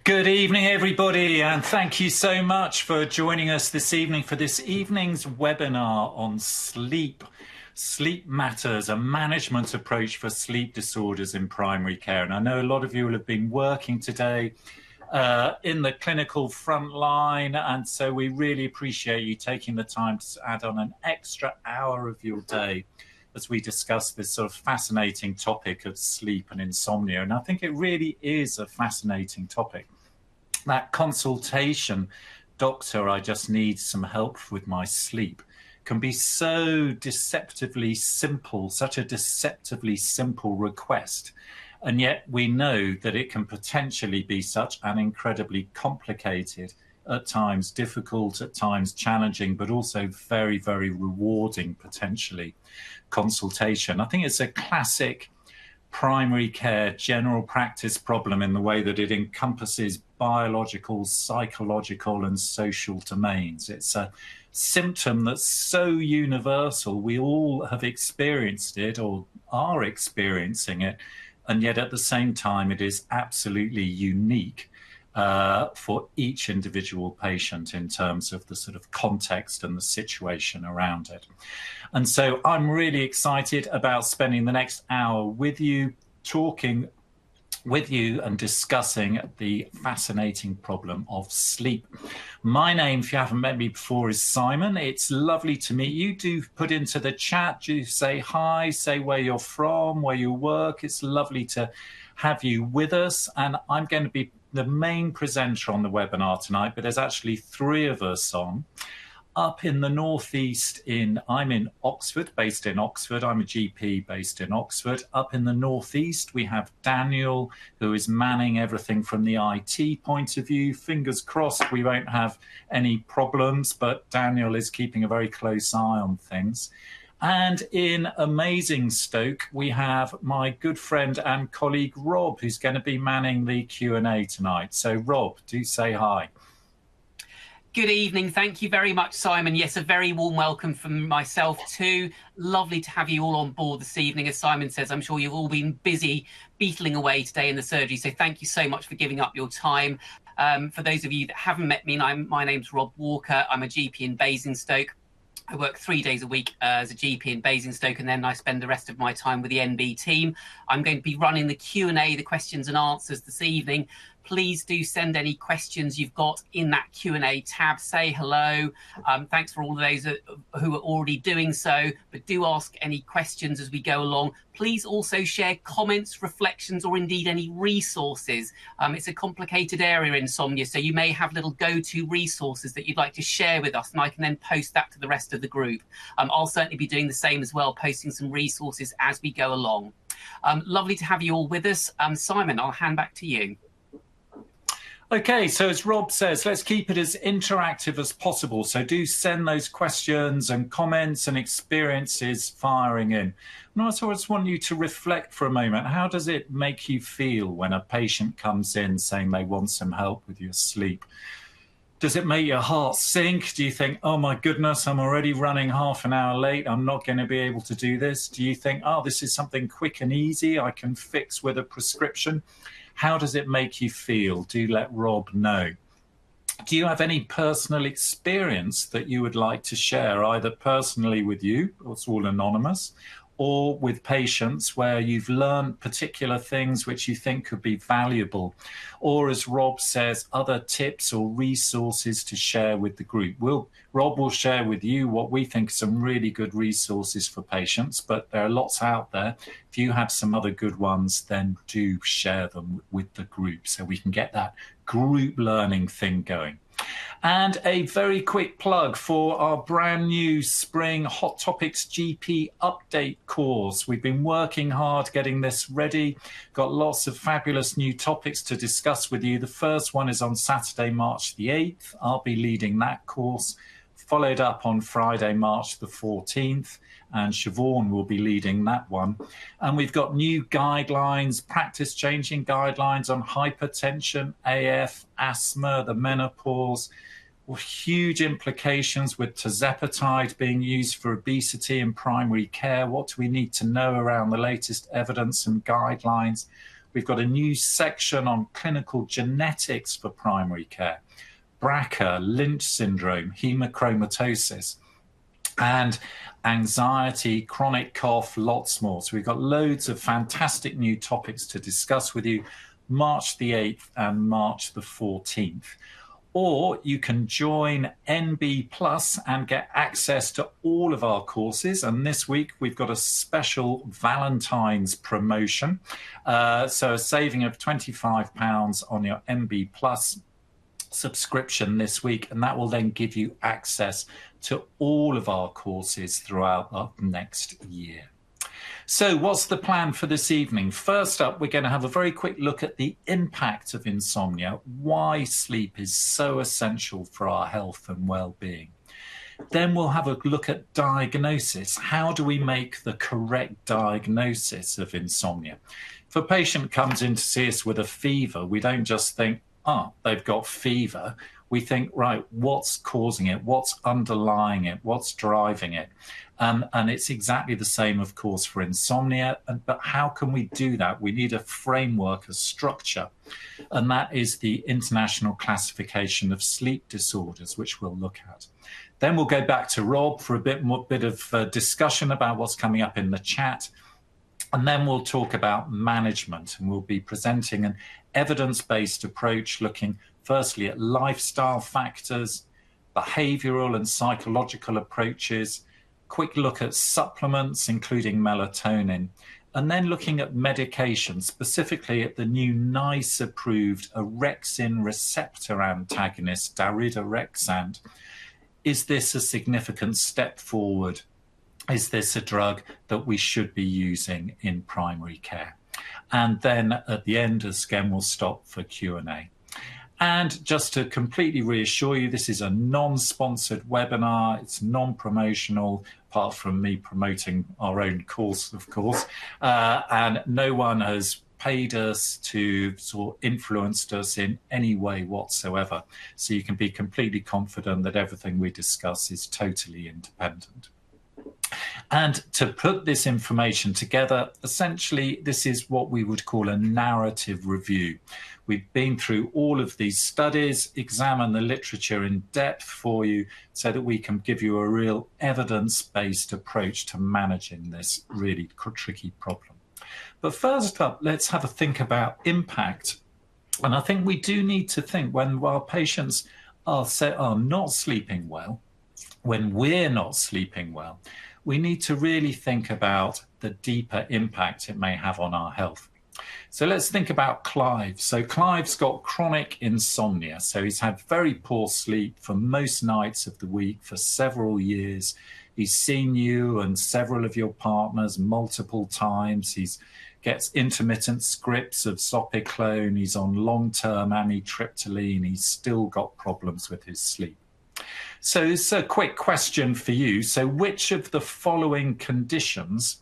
Good evening, everybody, and thank you so much for joining us this evening for this evening's webinar on sleep. Sleep Matters, a management approach for sleep disorders in primary care. And I know a lot of you will have been working today in the clinical front line, and so we really appreciate you taking the time to add on an extra hour of your day as we discuss this sort of fascinating topic of sleep and insomnia. And I think it really is a fascinating topic. That consultation, doctor, I just need some help with my sleep, can be so deceptively simple, such a deceptively simple request. And yet we know that it can potentially be such an incredibly complicated, at times difficult, at times challenging, but also very, very rewarding, potentially, consultation. I think it's a classic primary care general practice problem in the way that it encompasses biological, psychological, and social domains. It's a symptom that's so universal. We all have experienced it or are experiencing it, and yet at the same time, it is absolutely unique for each individual patient in terms of the sort of context and the situation around it. And so I'm really excited about spending the next hour with you, talking with you and discussing the fascinating problem of sleep. My name, if you haven't met me before, is Simon. It's lovely to meet you. Do put into the chat, do say hi, say where you're from, where you work. It's lovely to have you with us. And I'm going to be the main presenter on the webinar tonight, but there's actually three of us on. Up in the northeast, I'm in Oxford, based in Oxford. I'm a GP based in Oxford. Up in the northeast, we have Daniel, who is manning everything from the IT point of view. Fingers crossed we won't have any problems, but Daniel is keeping a very close eye on things. And in amazing Stoke, we have my good friend and colleague, Rob, who's going to be manning the Q&A tonight. So, Rob, do say hi. Good evening. Thank you very much, Simon. Yes, a very warm welcome from myself too. Lovely to have you all on board this evening. As Simon says, I'm sure you've all been busy beetling away today in the surgery, so thank you so much for giving up your time. For those of you that haven't met me, my name's Rob Walker. I'm a GP in Basingstoke. I work 3 days a week as a GP in Basingstoke, and then I spend the rest of my time with the NB team. I'm going to be running the Q&A, the questions and answers this evening. Please do send any questions you've got in that Q&A tab. Say hello. Thanks for all of those who are already doing so, but do ask any questions as we go along. Please also share comments, reflections, or indeed any resources. It's a complicated area, insomnia, so you may have little go-to resources that you'd like to share with us, and I can then post that to the rest of the group. I'll certainly be doing the same as well, posting some resources as we go along. Lovely to have you all with us. Simon, I'll hand back to you. Okay, so as Rob says, let's keep it as interactive as possible. So do send those questions and comments and experiences firing in. And also, I just want you to reflect for a moment. How does it make you feel when a patient comes in saying they want some help with your sleep? Does it make your heart sink? Do you think, oh my goodness, I'm already running half an hour late, I'm not going to be able to do this? Do you think, oh, this is something quick and easy I can fix with a prescription? How does it make you feel? Do let Rob know. Do you have any personal experience that you would like to share, either personally with you, it's all anonymous, or with patients where you've learned particular things which you think could be valuable, or as Rob says, other tips or resources to share with the group? Rob will share with you what we think are some really good resources for patients, but there are lots out there. If you have some other good ones, then do share them with the group so we can get that group learning thing going. And a very quick plug for our brand new spring Hot Topics GP update course. We've been working hard getting this ready, got lots of fabulous new topics to discuss with you. The first one is on Saturday, March the 8th. I'll be leading that course, followed up on Friday, March the 14th. And Siobhan will be leading that one. And we've got new guidelines, practice-changing guidelines on hypertension, AF, asthma, the menopause, huge implications with tirzepatide being used for obesity in primary care. What do we need to know around the latest evidence and guidelines? We've got a new section on clinical genetics for primary care, BRCA, Lynch syndrome, hemochromatosis, and anxiety, chronic cough, lots more. So we've got loads of fantastic new topics to discuss with you, March the 8th and March the 14th. Or you can join NB Plus and get access to all of our courses. And this week we've got a special Valentine's promotion. So a saving of £25 on your NB Plus subscription this week, and that will then give you access to all of our courses throughout the next year. So what's the plan for this evening? First up, we're going to have a very quick look at the impact of insomnia, why sleep is so essential for our health and well-being. Then we'll have a look at diagnosis. How do we make the correct diagnosis of insomnia? If a patient comes in to see us with a fever, we don't just think, they've got fever. We think, right, what's causing it? What's underlying it? What's driving it? And it's exactly the same, of course, for insomnia. But how can we do that? We need a framework, a structure. And that is the International Classification of Sleep Disorders, which we'll look at. Then we'll go back to Rob for a bit of discussion about what's coming up in the chat. And then we'll talk about management, and we'll be presenting an evidence-based approach looking firstly at lifestyle factors, behavioural and psychological approaches, quick look at supplements, including melatonin, and then looking at medication, specifically at the new NICE-approved orexin receptor antagonist, daridorexant. Is this a significant step forward? Is this a drug that we should be using in primary care? And then at the end, as again, we'll stop for Q&A. And just to completely reassure you, this is a non-sponsored webinar. It's non-promotional, apart from me promoting our own course, of course. And no one has paid us to sort of influenced us in any way whatsoever. So you can be completely confident that everything we discuss is totally independent. And to put this information together, essentially, this is what we would call a narrative review. We've been through all of these studies, examined the literature in depth for you so that we can give you a real evidence-based approach to managing this really tricky problem. But first up, let's have a think about impact. And I think we do need to think when our patients are not sleeping well, when we're not sleeping well, we need to really think about the deeper impact it may have on our health. So let's think about Clive. So Clive's got chronic insomnia. So he's had very poor sleep for most nights of the week for several years. He's seen you and several of your partners multiple times. He gets intermittent scripts of Zopiclone. He's on long-term amitriptyline. He's still got problems with his sleep. So it's a quick question for you. So which of the following conditions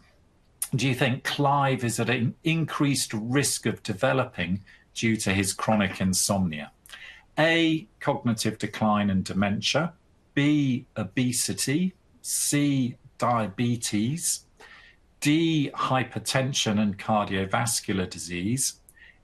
do you think Clive is at an increased risk of developing due to his chronic insomnia? A, cognitive decline and dementia. B, obesity. C, diabetes. D, hypertension and cardiovascular disease.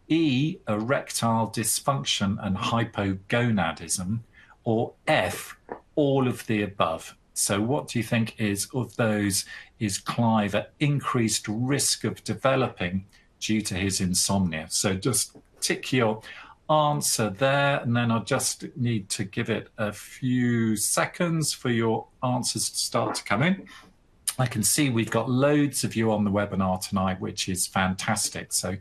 E, erectile dysfunction and hypogonadism. Or F, all of the above. So what do you think is, of those, is Clive at increased risk of developing due to his insomnia? So just tick your answer there, and then I'll just need to give it a few seconds for your answers to start to come in. I can see we've got loads of you on the webinar tonight, which is fantastic. So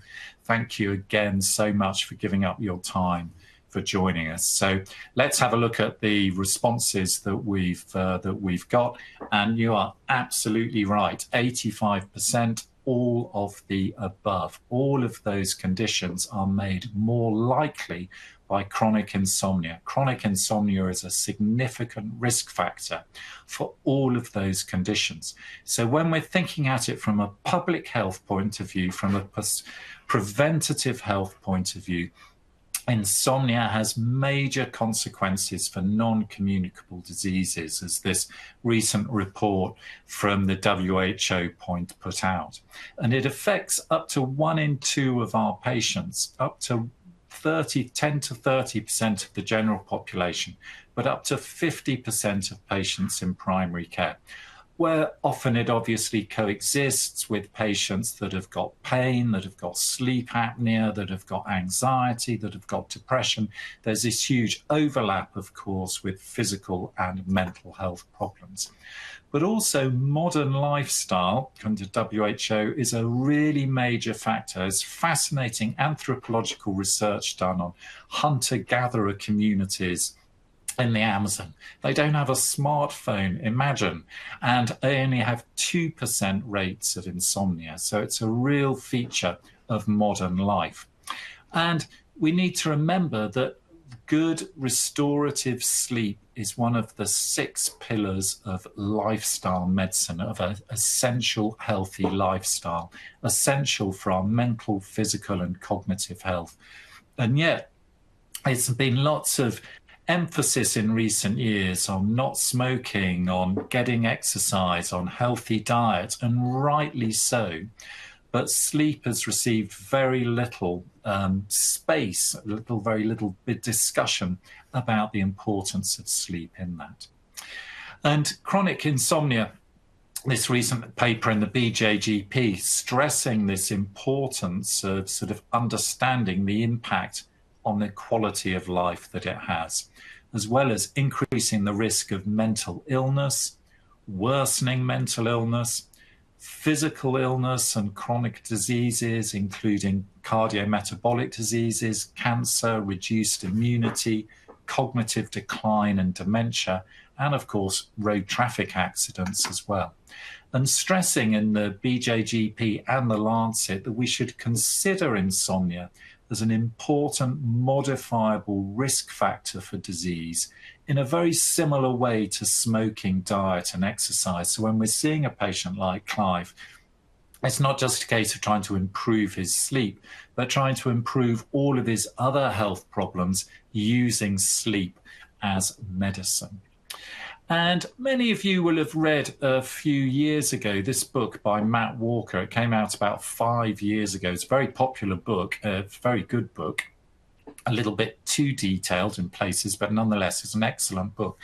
thank you again so much for giving up your time for joining us. So let's have a look at the responses that we've got. And you are absolutely right. 85%, all of the above. All of those conditions are made more likely by chronic insomnia. Chronic insomnia is a significant risk factor for all of those conditions. So when we're thinking at it from a public health point of view, from a preventative health point of view, insomnia has major consequences for non-communicable diseases, as this recent report from the WHO put out. And it affects up to 1 in 2 of our patients, up to 10 to 30% of the general population, but up to 50% of patients in primary care, where often it obviously coexists with patients that have got pain, that have got sleep apnea, that have got anxiety, that have got depression. There's this huge overlap, of course, with physical and mental health problems. But also modern lifestyle, under WHO, is a really major factor. There's fascinating anthropological research done on hunter-gatherer communities in the Amazon. They don't have a smartphone, imagine, and they only have 2% rates of insomnia. So it's a real feature of modern life. And we need to remember that good restorative sleep is one of the 6 pillars of lifestyle medicine, of an essential healthy lifestyle, essential for our mental, physical, and cognitive health. And yet, it's been lots of emphasis in recent years on not smoking, on getting exercise, on healthy diet, and rightly so. But sleep has received very little space, very little bit discussion about the importance of sleep in that. And chronic insomnia, this recent paper in the BJGP stressing this importance of sort of understanding the impact on the quality of life that it has, as well as increasing the risk of mental illness, worsening mental illness, physical illness and chronic diseases, including cardiometabolic diseases, cancer, reduced immunity, cognitive decline and dementia, and of course, road traffic accidents as well. And stressing in the BJGP and the Lancet that we should consider insomnia as an important modifiable risk factor for disease in a very similar way to smoking, diet, and exercise. So when we're seeing a patient like Clive, it's not just a case of trying to improve his sleep, but trying to improve all of his other health problems using sleep as medicine. And many of you will have read a few years ago this book by Matt Walker. It came out about 5 years ago. It's a very popular book, a very good book, a little bit too detailed in places, but nonetheless, it's an excellent book.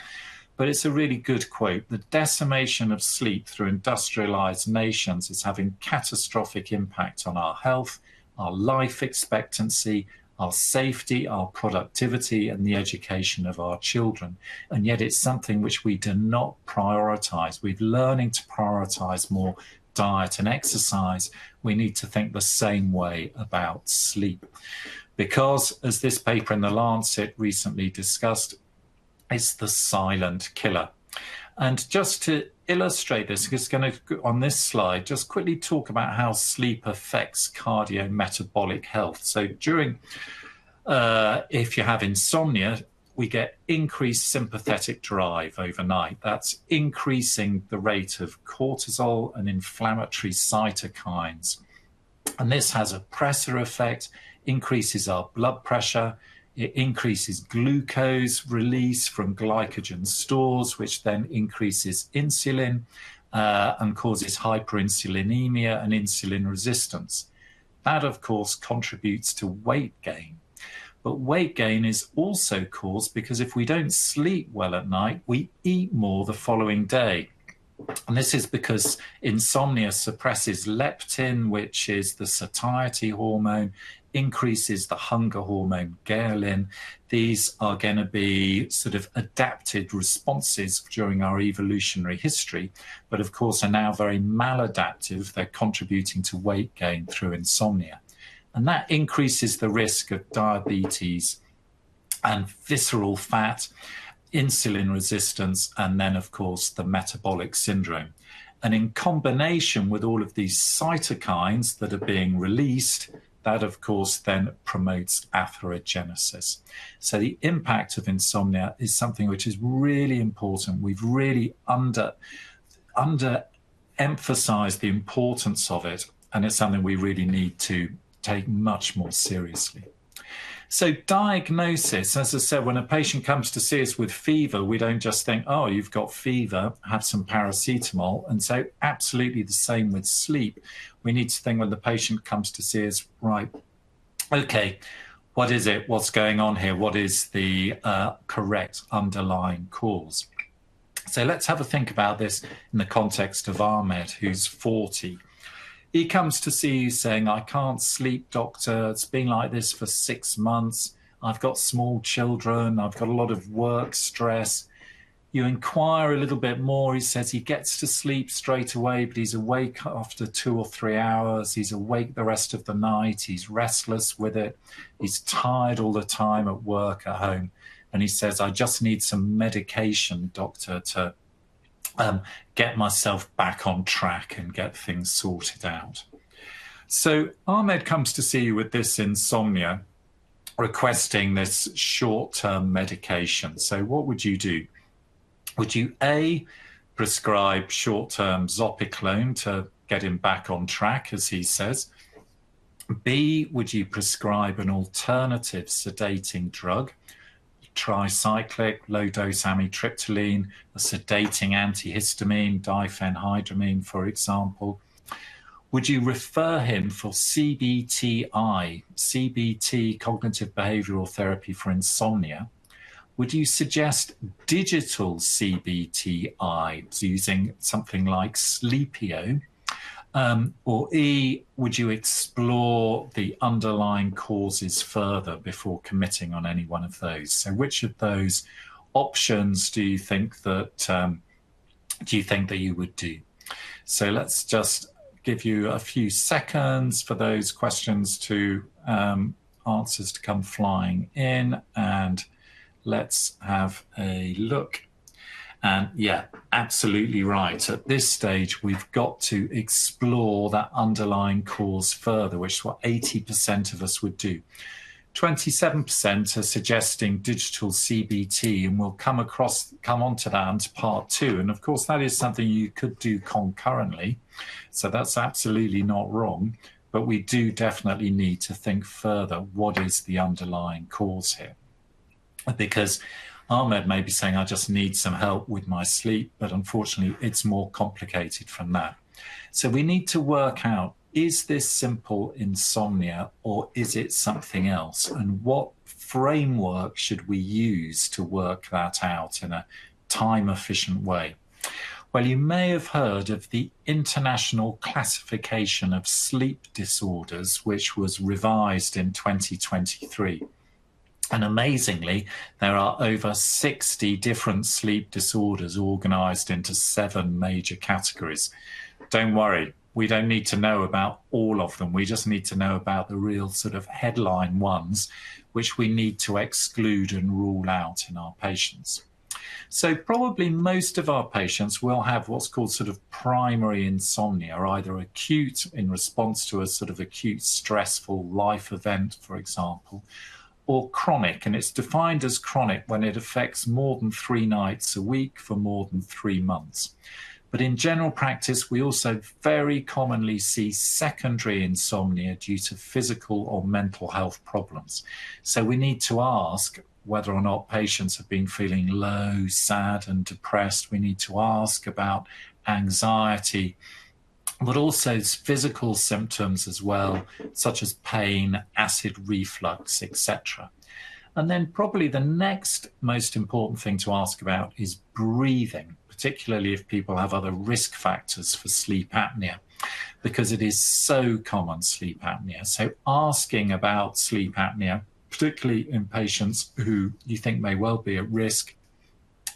But it's a really good quote. The decimation of sleep through industrialized nations is having catastrophic impact on our health, our life expectancy, our safety, our productivity, and the education of our children. And yet it's something which we do not prioritize. We're learning to prioritize more diet and exercise. We need to think the same way about sleep. Because, as this paper in the Lancet recently discussed, it's the silent killer. And just to illustrate this, I'm just going to, on this slide, just quickly talk about how sleep affects cardiometabolic health. So during, if you have insomnia, we get increased sympathetic drive overnight. That's increasing the rate of cortisol and inflammatory cytokines. And this has a pressor effect, increases our blood pressure. It increases glucose release from glycogen stores, which then increases insulin and causes hyperinsulinemia and insulin resistance. That, of course, contributes to weight gain. But weight gain is also caused because if we don't sleep well at night, we eat more the following day. And this is because insomnia suppresses leptin, which is the satiety hormone, increases the hunger hormone ghrelin. These are going to be sort of adapted responses during our evolutionary history, but of course are now very maladaptive. They're contributing to weight gain through insomnia. And that increases the risk of diabetes and visceral fat, insulin resistance, and then, of course, the metabolic syndrome. And in combination with all of these cytokines that are being released, that, of course, then promotes atherogenesis. So the impact of insomnia is something which is really important. We've really under-emphasized the importance of it, and it's something we really need to take much more seriously. So diagnosis, as I said, when a patient comes to see us with fever, we don't just think, oh, you've got fever, have some paracetamol. And so absolutely the same with sleep. We need to think when the patient comes to see us, right, okay, what is it? What's going on here? What is the correct underlying cause? So let's have a think about this in the context of Ahmed, who's 40. He comes to see you saying, I can't sleep, doctor. It's been like this for 6 months. I've got small children. I've got a lot of work stress. You inquire a little bit more. He says he gets to sleep straight away, but he's awake after 2 or 3 hours. He's awake the rest of the night. He's restless with it. He's tired all the time at work, at home. And he says, I just need some medication, doctor, to get myself back on track and get things sorted out. So Ahmed comes to see you with this insomnia, requesting this short-term medication. So what would you do? Would you A, prescribe short-term Zopiclone to get him back on track, as he says? B, would you prescribe an alternative sedating drug, tricyclic, low-dose amitriptyline, a sedating antihistamine, diphenhydramine, for example? Would you refer him for CBTi, CBT, cognitive behavioural therapy for insomnia? Would you suggest digital CBTi using something like Sleepio? Or E, would you explore the underlying causes further before committing on any one of those? So which of those options do you think that you would do? So let's just give you a few seconds for those questions to answers to come flying in, and let's have a look. And yeah, absolutely right. At this stage, we've got to explore that underlying cause further, which is what 80% of us would do. 27% are suggesting digital CBT, and we'll come on to that into part 2. And of course, that is something you could do concurrently. So that's absolutely not wrong. But we do definitely need to think further. What is the underlying cause here? Because Ahmed may be saying, I just need some help with my sleep, but unfortunately, it's more complicated from that. So we need to work out, is this simple insomnia or is it something else? And what framework should we use to work that out in a time-efficient way? Well, you may have heard of the International Classification of Sleep Disorders, which was revised in 2023. And amazingly, there are over 60 different sleep disorders organized into 7 major categories. Don't worry, we don't need to know about all of them. We just need to know about the real sort of headline ones, which we need to exclude and rule out in our patients. So probably most of our patients will have what's called sort of primary insomnia, either acute in response to a sort of acute stressful life event, for example, or chronic, and it's defined as chronic when it affects more than 3 nights a week for more than 3 months. But in general practice, we also very commonly see secondary insomnia due to physical or mental health problems. So we need to ask whether or not patients have been feeling low, sad, and depressed. We need to ask about anxiety, but also physical symptoms as well, such as pain, acid reflux, etc. And then probably the next most important thing to ask about is breathing, particularly if people have other risk factors for sleep apnea, because it is so common, sleep apnea. So asking about sleep apnea, particularly in patients who you think may well be at risk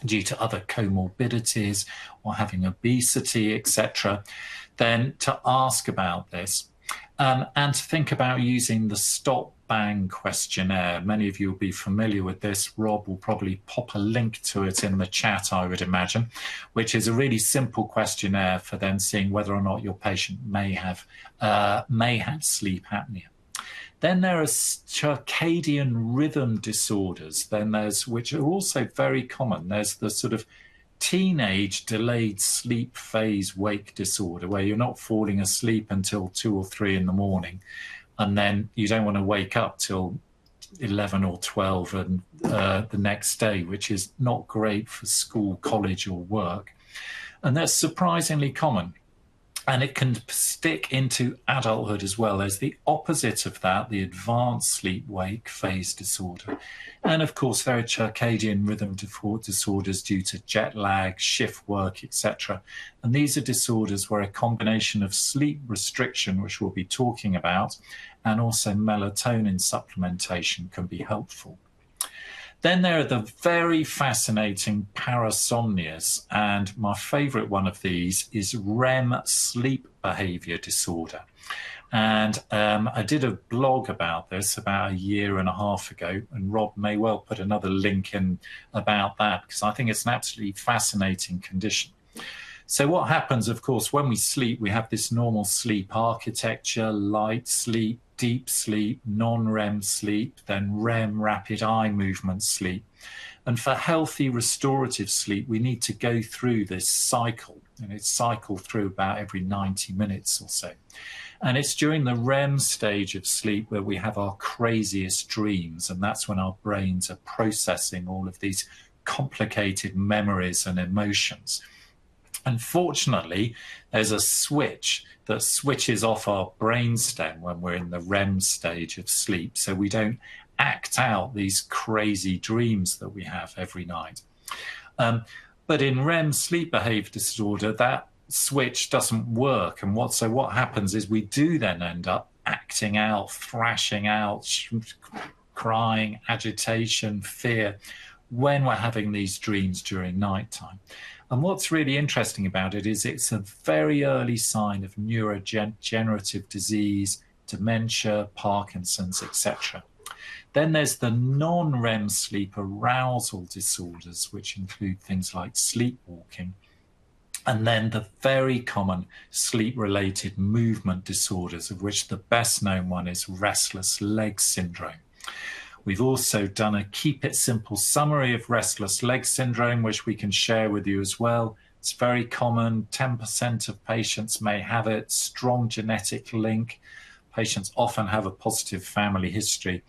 due to other comorbidities or having obesity, etc., then to ask about this and to think about using the Stop Bang questionnaire. Many of you will be familiar with this. Rob will probably pop a link to it in the chat, I would imagine, which is a really simple questionnaire for then seeing whether or not your patient may have sleep apnea. Then there are circadian rhythm disorders, which are also very common. There's the sort of teenage delayed sleep phase wake disorder, where you're not falling asleep until 2 or 3 in the morning, and then you don't want to wake up till 11 or 12 and the next day, which is not great for school, college, or work. And that's surprisingly common. And it can stick into adulthood as well. There's the opposite of that, the advanced sleep-wake phase disorder. And of course, there are circadian rhythm disorders due to jet lag, shift work, etc. And these are disorders where a combination of sleep restriction, which we'll be talking about, and also melatonin supplementation can be helpful. Then there are the very fascinating parasomnias, and my favorite one of these is REM sleep behavior disorder. And I did a blog about this about a year and a half ago, and Rob may well put another link in about that, because I think it's an absolutely fascinating condition. So what happens, of course, when we sleep, we have this normal sleep architecture: light sleep, deep sleep, non-REM sleep, then REM, rapid eye movement sleep. And for healthy restorative sleep, we need to go through this cycle, and it's cycled through about every 90 minutes or so. And it's during the REM stage of sleep where we have our craziest dreams, and that's when our brains are processing all of these complicated memories and emotions. Unfortunately, there's a switch that switches off our brainstem when we're in the REM stage of sleep, so we don't act out these crazy dreams that we have every night. But in REM sleep behavior disorder, that switch doesn't work. And what happens is we do then end up acting out, thrashing out, crying, agitation, fear, when we're having these dreams during nighttime. And what's really interesting about it is it's a very early sign of neurodegenerative disease, dementia, Parkinson's, etc. Then there's the non-REM sleep arousal disorders, which include things like sleepwalking. And then the very common sleep-related movement disorders, of which the best known one is restless leg syndrome. We've also done a keep it simple summary of restless leg syndrome, which we can share with you as well. It's very common. 10% of patients may have it. Strong genetic link. Patients often have a positive family history.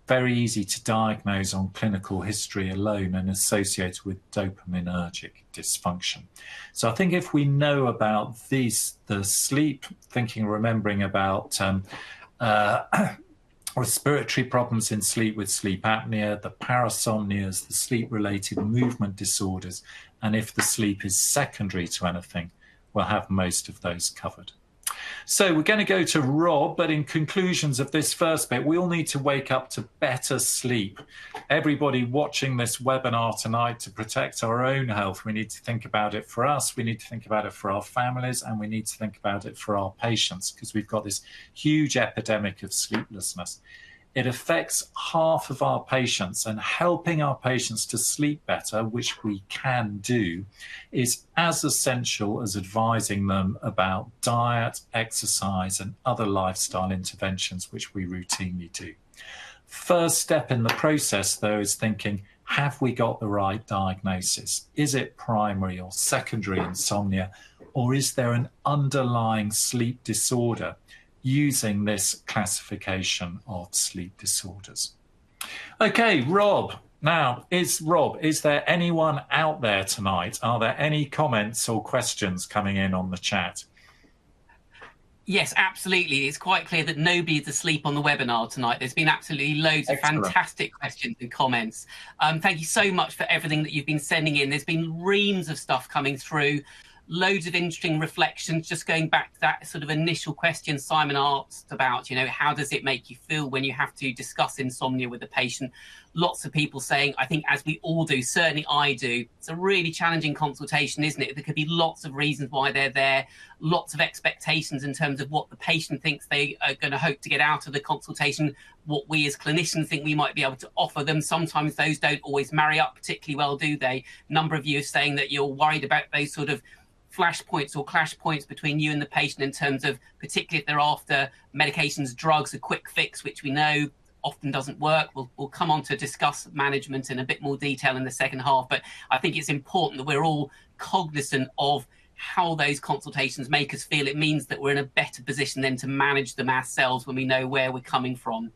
Very easy to diagnose on clinical history alone and associated with dopaminergic dysfunction. So I think if we know about these, the sleep, thinking, remembering about respiratory problems in sleep with sleep apnea, the parasomnias, the sleep-related movement disorders, and if the sleep is secondary to anything, we'll have most of those covered. So we're going to go to Rob, but in conclusions of this first bit, we all need to wake up to better sleep. Everybody watching this webinar tonight, to protect our own health, we need to think about it for us, we need to think about it for our families, and we need to think about it for our patients, because we've got this huge epidemic of sleeplessness. It affects half of our patients, and helping our patients to sleep better, which we can do, is as essential as advising them about diet, exercise, and other lifestyle interventions, which we routinely do. First step in the process, though, is thinking, have we got the right diagnosis? Is it primary or secondary insomnia, or is there an underlying sleep disorder using this classification of sleep disorders? Okay, Rob. Now, is there anyone out there tonight? Are there any comments or questions coming in on the chat? Yes, absolutely. It's quite clear that nobody is asleep on the webinar tonight. There's been absolutely loads of fantastic questions and comments. Thank you so much for everything that you've been sending in. There's been reams of stuff coming through. Loads of interesting reflections. Just going back to that sort of initial question Simon asked about, how does it make you feel when you have to discuss insomnia with a patient? Lots of people saying, I think as we all do, certainly I do, it's a really challenging consultation, isn't it? There could be lots of reasons why they're there, lots of expectations in terms of what the patient thinks they are going to hope to get out of the consultation, what we as clinicians think we might be able to offer them. Sometimes those don't always marry up particularly well, do they? A number of you are saying that you're worried about those sort of flashpoints or clash points between you and the patient in terms of, particularly if they're after medications, drugs, a quick fix, which we know often doesn't work. We'll come on to discuss management in a bit more detail in the second half, but I think it's important that we're all cognizant of how those consultations make us feel. It means that we're in a better position then to manage them ourselves when we know where we're coming from.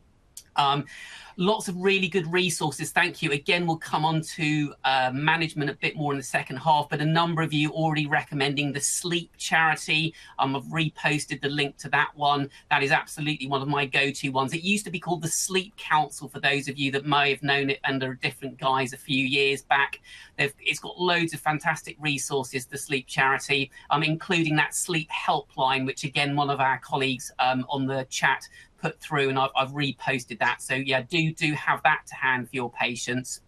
Lots of really good resources. Thank you. Again, we'll come on to management a bit more in the second half, but a number of you already recommending the sleep charity. I've reposted the link to that one. That is absolutely one of my go-to ones. It used to be called the Sleep Council, for those of you that may have known it under a different guise a few years back. It's got loads of fantastic resources, the sleep charity, including that sleep helpline, which again, one of our colleagues on the chat put through, and I've reposted that. So yeah, do have that to hand for your patients.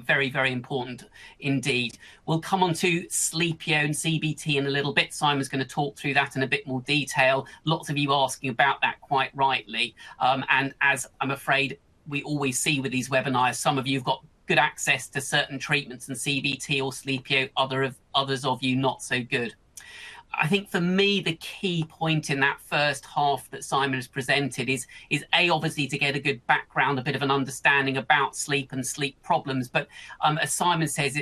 Very, very important indeed. We'll come on to Sleepio and CBT in a little bit. Simon's going to talk through that in a bit more detail. Lots of you asking about that quite rightly. And as I'm afraid we always see with these webinars, some of you have got good access to certain treatments and CBT or Sleepio, others of you not so good. I think for me, the key point in that first half that Simon has presented is obviously to get a good background, a bit of an understanding about sleep and sleep problems. But as Simon says,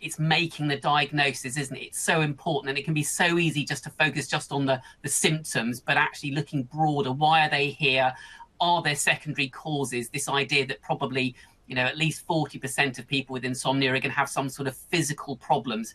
it's making the diagnosis, isn't it? It's so important, and it can be so easy just to focus just on the symptoms, but actually looking broader. Why are they here? Are there secondary causes? This idea that probably, at least 40% of people with insomnia are going to have some sort of physical problems.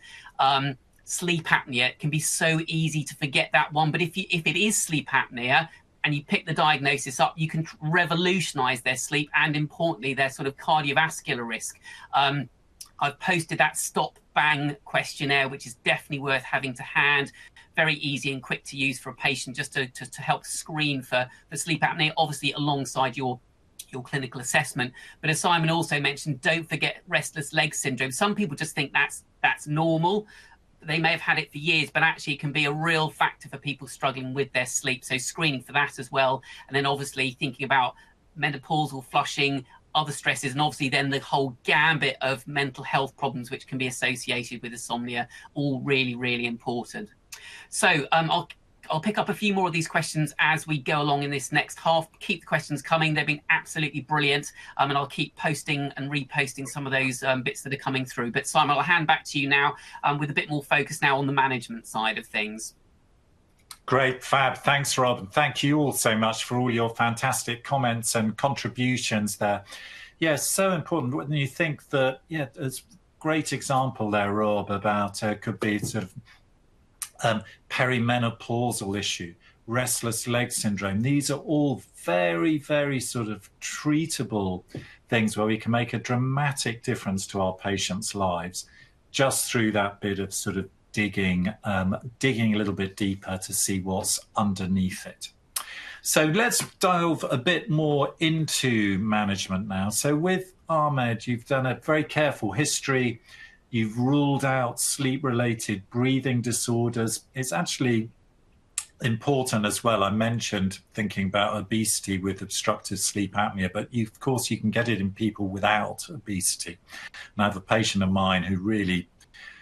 Sleep apnea can be so easy to forget that one, but if it is sleep apnea and you pick the diagnosis up, you can revolutionize their sleep and, importantly, their sort of cardiovascular risk. I've posted that stop bang questionnaire, which is definitely worth having to hand. Very easy and quick to use for a patient, just to help screen for sleep apnea, obviously alongside your clinical assessment. But as Simon also mentioned, don't forget restless leg syndrome. Some people just think that's normal. They may have had it for years, but actually it can be a real factor for people struggling with their sleep. So screening for that as well. And then obviously thinking about menopausal flushing, other stresses, and obviously then the whole gambit of mental health problems which can be associated with insomnia, all really, really important. So I'll pick up a few more of these questions as we go along in this next half. Keep the questions coming. They've been absolutely brilliant. And I'll keep posting and reposting some of those bits that are coming through. But Simon, I'll hand back to you now with a bit more focus now on the management side of things. Great, fab. Thanks, Rob. And thank you all so much for all your fantastic comments and contributions there. Yeah, so important when you think that, there's a great example there, Rob, about could be sort of perimenopausal issue, restless leg syndrome. These are all very, very sort of treatable things where we can make a dramatic difference to our patients' lives just through that bit of sort of digging a little bit deeper to see what's underneath it. So let's delve a bit more into management now. So with Ahmed, you've done a very careful history. You've ruled out sleep-related breathing disorders. It's actually important as well. I mentioned thinking about obesity with obstructive sleep apnea, but of course you can get it in people without obesity. And I have a patient of mine who really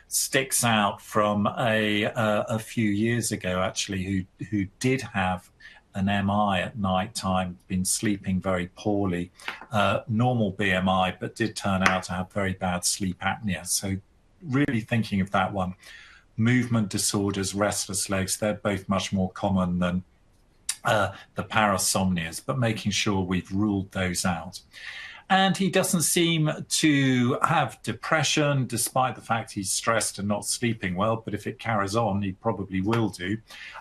sticks out from a few years ago, actually, who did have an MI at night time, been sleeping very poorly, normal BMI, but did turn out to have very bad sleep apnea. So really thinking of that one. Movement disorders, restless legs, they're both much more common than the parasomnias, but making sure we've ruled those out. And he doesn't seem to have depression, despite the fact he's stressed and not sleeping well. But if it carries on, he probably will do.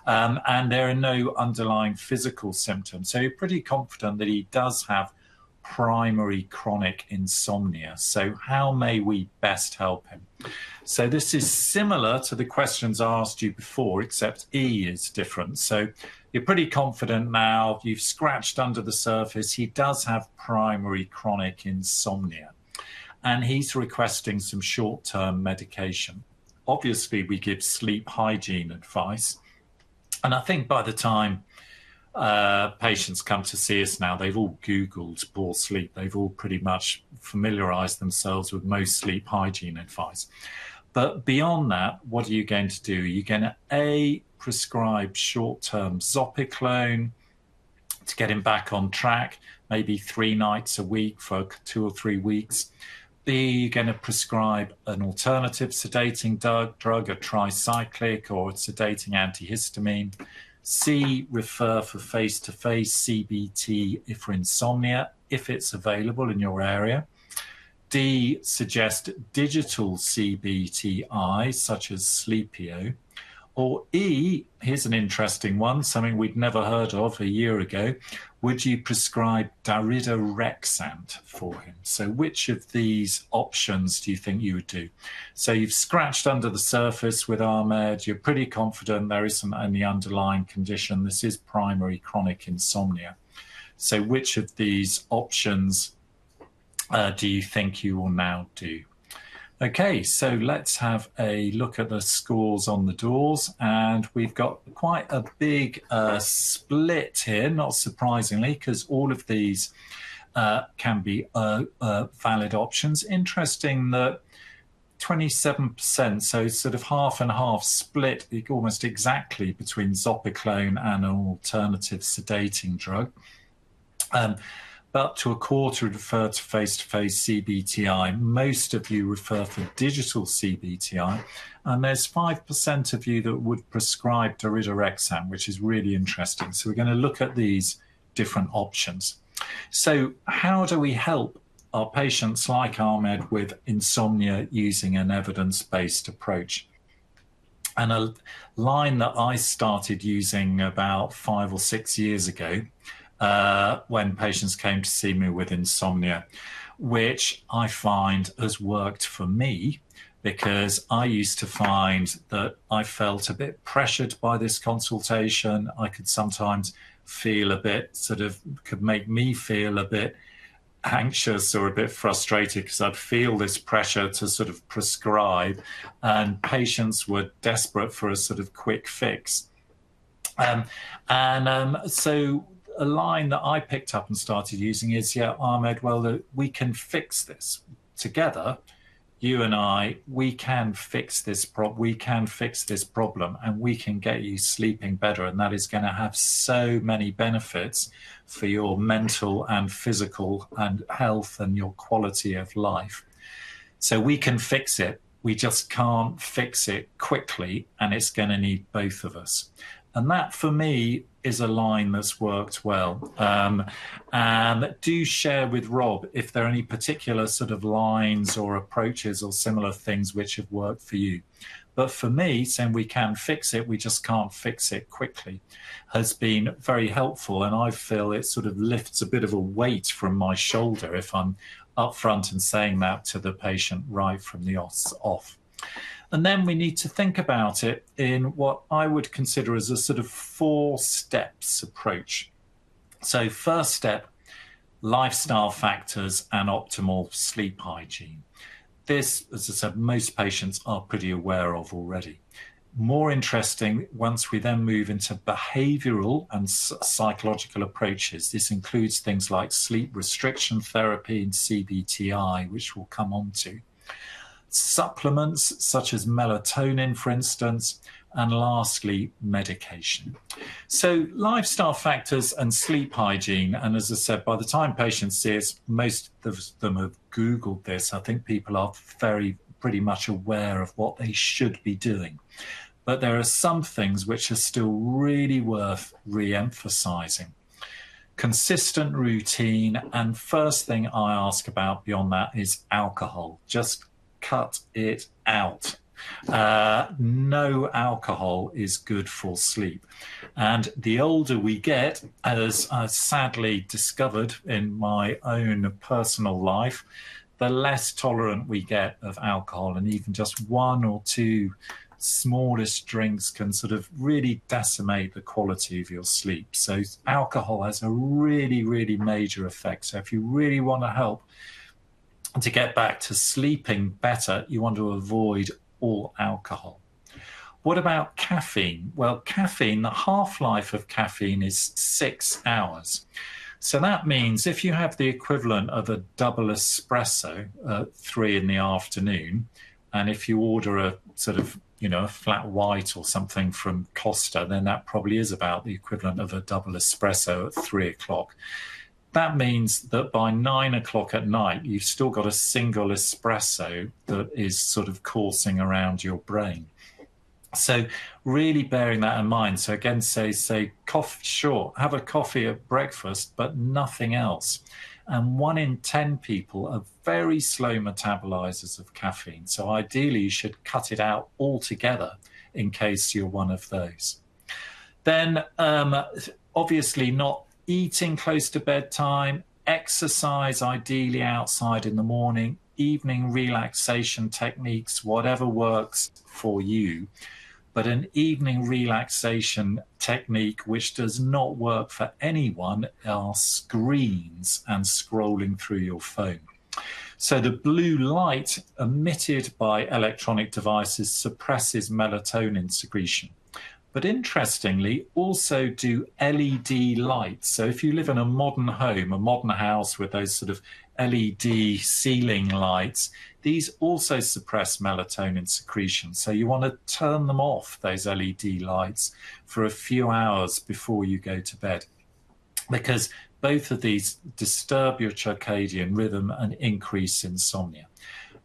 And there are no underlying physical symptoms. So you're pretty confident that he does have primary chronic insomnia. So how may we best help him? So this is similar to the questions I asked you before, except E is different. So you're pretty confident now, you've scratched under the surface, he does have primary chronic insomnia, and he's requesting some short-term medication. Obviously, we give sleep hygiene advice, and I think by the time patients come to see us now, they've all Googled poor sleep. They've all pretty much familiarized themselves with most sleep hygiene advice. But beyond that, what are you going to do? You're going to, prescribe short-term Zopiclone to get him back on track, maybe 3 nights a week for 2 or 3 weeks. B, you're going to prescribe an alternative sedating drug, a tricyclic or a sedating antihistamine. C, refer for face-to-face CBT if for insomnia, if it's available in your area. D, suggest digital CBTi, such as Sleepio. Or E, here's an interesting one, something we'd never heard of a year ago. Would you prescribe daridorexant for him? So which of these options do you think you would do? So you've scratched under the surface with Ahmed. You're pretty confident there isn't any underlying condition. This is primary chronic insomnia. So which of these options do you think you will now do? Okay, so let's have a look at the scores on the doors, and we've got quite a big split here, not surprisingly, because all of these can be valid options. Interesting that 27%, so sort of half and half split almost exactly between zopiclone and an alternative sedating drug. Up to a quarter refer to face-to-face CBTi. Most of you refer for digital CBTi. And there's 5% of you that would prescribe daridorexant, which is really interesting. So we're going to look at these different options. So how do we help our patients like Ahmed with insomnia using an evidence-based approach? And a line that I started using about 5 or 6 years ago when patients came to see me with insomnia, which I find has worked for me, because I used to find that I felt a bit pressured by this consultation. I could sometimes feel a bit could make me feel a bit anxious or a bit frustrated, because I'd feel this pressure to sort of prescribe, and patients were desperate for a sort of quick fix. So a line that I picked up and started using is, yeah, Ahmed, well, we can fix this together. You and I, we can fix this problem, and we can get you sleeping better. And that is going to have so many benefits for your mental and physical and health and your quality of life. So we can fix it. We just can't fix it quickly, and it's going to need both of us. And that, for me, is a line that's worked well. And do share with Rob if there are any particular sort of lines or approaches or similar things which have worked for you. But for me, saying we can fix it, we just can't fix it quickly, has been very helpful. And I feel it sort of lifts a bit of a weight from my shoulder if I'm upfront and saying that to the patient right from the off. And then we need to think about it in what I would consider as a sort of 4 steps approach. So first step, lifestyle factors and optimal sleep hygiene. This, as I said, most patients are pretty aware of already. More interesting, once we then move into behavioural and psychological approaches, this includes things like sleep restriction therapy and CBTi, which we'll come on to. Supplements such as melatonin, for instance, and lastly, medication. So lifestyle factors and sleep hygiene, and as I said, by the time patients see us, most of them have Googled this. I think people are pretty much aware of what they should be doing. But there are some things which are still really worth re-emphasizing. Consistent routine, and first thing I ask about beyond that is alcohol. Just cut it out. No alcohol is good for sleep. And the older we get, as I've sadly discovered in my own personal life, the less tolerant we get of alcohol. And even just 1 or 2 smallest drinks can sort of really decimate the quality of your sleep. So alcohol has a really, really major effect. So if you really want to help to get back to sleeping better, you want to avoid all alcohol. What about caffeine? Well, caffeine, the half-life of caffeine is 6 hours. So that means if you have the equivalent of a double espresso at 3 in the afternoon, and if you order a sort of, a flat white or something from Costa, then that probably is about the equivalent of a double espresso at 3 o'clock. That means that by 9 o'clock at night, you've still got a single espresso that is sort of coursing around your brain. So really bearing that in mind. So again, say coffee, sure, have a coffee at breakfast, but nothing else. And 1 in 10 people are very slow metabolizers of caffeine. So ideally, you should cut it out altogether in case you're one of those. Then, obviously, not eating close to bedtime, exercise ideally outside in the morning, evening relaxation techniques, whatever works for you. But an evening relaxation technique which does not work for anyone are screens and scrolling through your phone. So the blue light emitted by electronic devices suppresses melatonin secretion. But interestingly, also do LED lights. So if you live in a modern home, a modern house with those sort of LED ceiling lights, these also suppress melatonin secretion. So you want to turn them off, those LED lights, for a few hours before you go to bed, because both of these disturb your circadian rhythm and increase insomnia.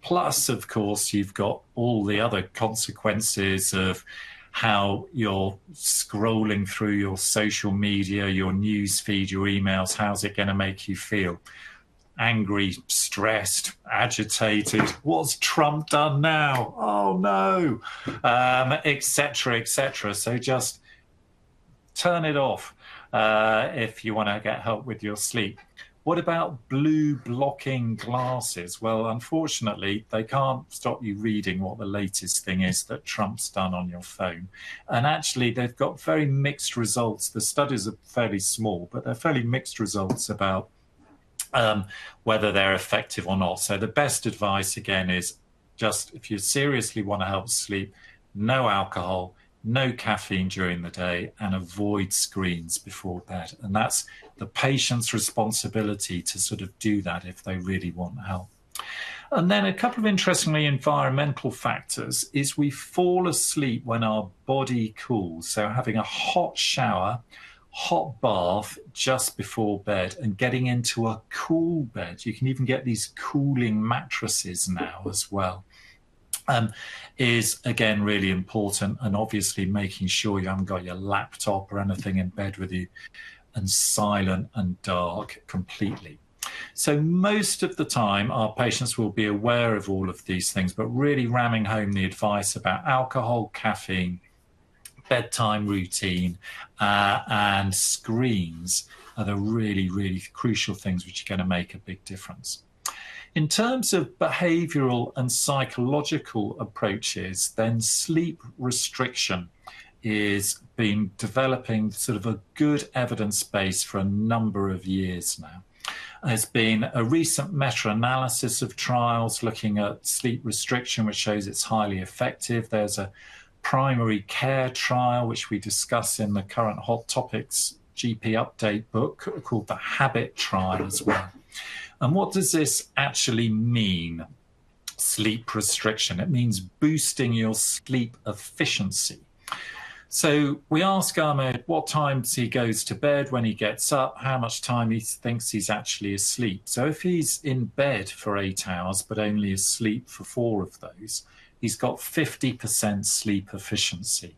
Plus, of course, you've got all the other consequences of how you're scrolling through your social media, your news feed, your emails. How's it going to make you feel? Angry, stressed, agitated. What's Trump done now? Oh no, etc., etc. So just turn it off if you want to get help with your sleep. What about blue blocking glasses? Well, unfortunately, they can't stop you reading what the latest thing is that Trump's done on your phone. And actually, they've got very mixed results. The studies are fairly small, but they're fairly mixed results about whether they're effective or not. So the best advice, again, is just if you seriously want to help sleep, no alcohol, no caffeine during the day, and avoid screens before bed. And that's the patient's responsibility to sort of do that if they really want help. And then a couple of interestingly environmental factors is we fall asleep when our body cools. So having a hot shower, hot bath just before bed, and getting into a cool bed. You can even get these cooling mattresses now as well. Is again really important, and obviously making sure you haven't got your laptop or anything in bed with you, and silent and dark completely. So most of the time our patients will be aware of all of these things, but really ramming home the advice about alcohol, caffeine, bedtime routine, and screens are the really, really crucial things which are going to make a big difference. In terms of behavioural and psychological approaches, then sleep restriction is been developing sort of a good evidence base for a number of years now. There's been a recent meta-analysis of trials looking at sleep restriction, which shows it's highly effective. There's a primary care trial, which we discuss in the current Hot Topics GP Update book, called the Habit Trial as well. And what does this actually mean, sleep restriction? It means boosting your sleep efficiency. So we ask Ahmed what times he goes to bed, when he gets up, how much time he thinks he's actually asleep. So if he's in bed for 8 hours, but only asleep for 4 of those, he's got 50% sleep efficiency.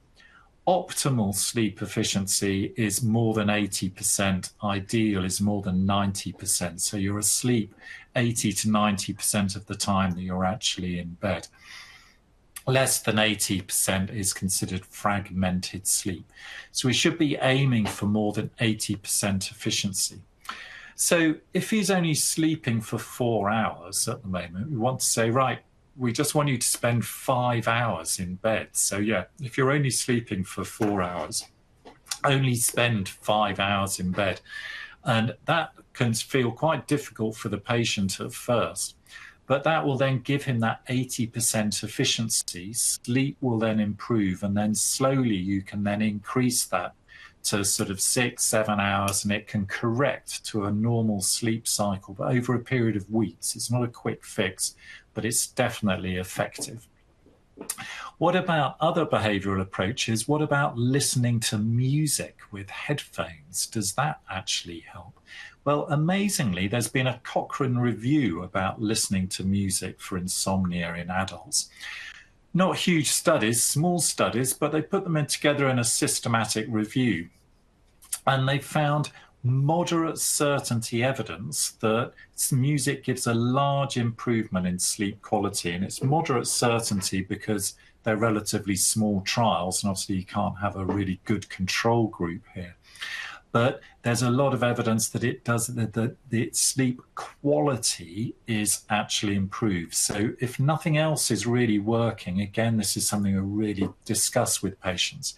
Optimal sleep efficiency is more than 80%. Ideal is more than 90%. So you're asleep 80 to 90% of the time that you're actually in bed. Less than 80% is considered fragmented sleep. So we should be aiming for more than 80% efficiency. So if he's only sleeping for 4 hours at the moment, we want to say, right, we just want you to spend 5 hours in bed. So yeah, if you're only sleeping for 4 hours, only spend 5 hours in bed. And that can feel quite difficult for the patient at first, but that will then give him that 80% efficiency. Sleep will then improve, and then slowly you can then increase that to sort of 6, 7 hours, and it can correct to a normal sleep cycle, but over a period of weeks. It's not a quick fix, but it's definitely effective. What about other behavioral approaches? What about listening to music with headphones? Does that actually help? Well, amazingly, there's been a Cochrane review about listening to music for insomnia in adults. not huge studies, small studies, but they put them together in a systematic review. And they found moderate certainty evidence that music gives a large improvement in sleep quality. And it's moderate certainty because they're relatively small trials, and obviously you can't have a really good control group here. But there's a lot of evidence that it does, that the sleep quality is actually improved. So if nothing else is really working, again, this is something we really discuss with patients.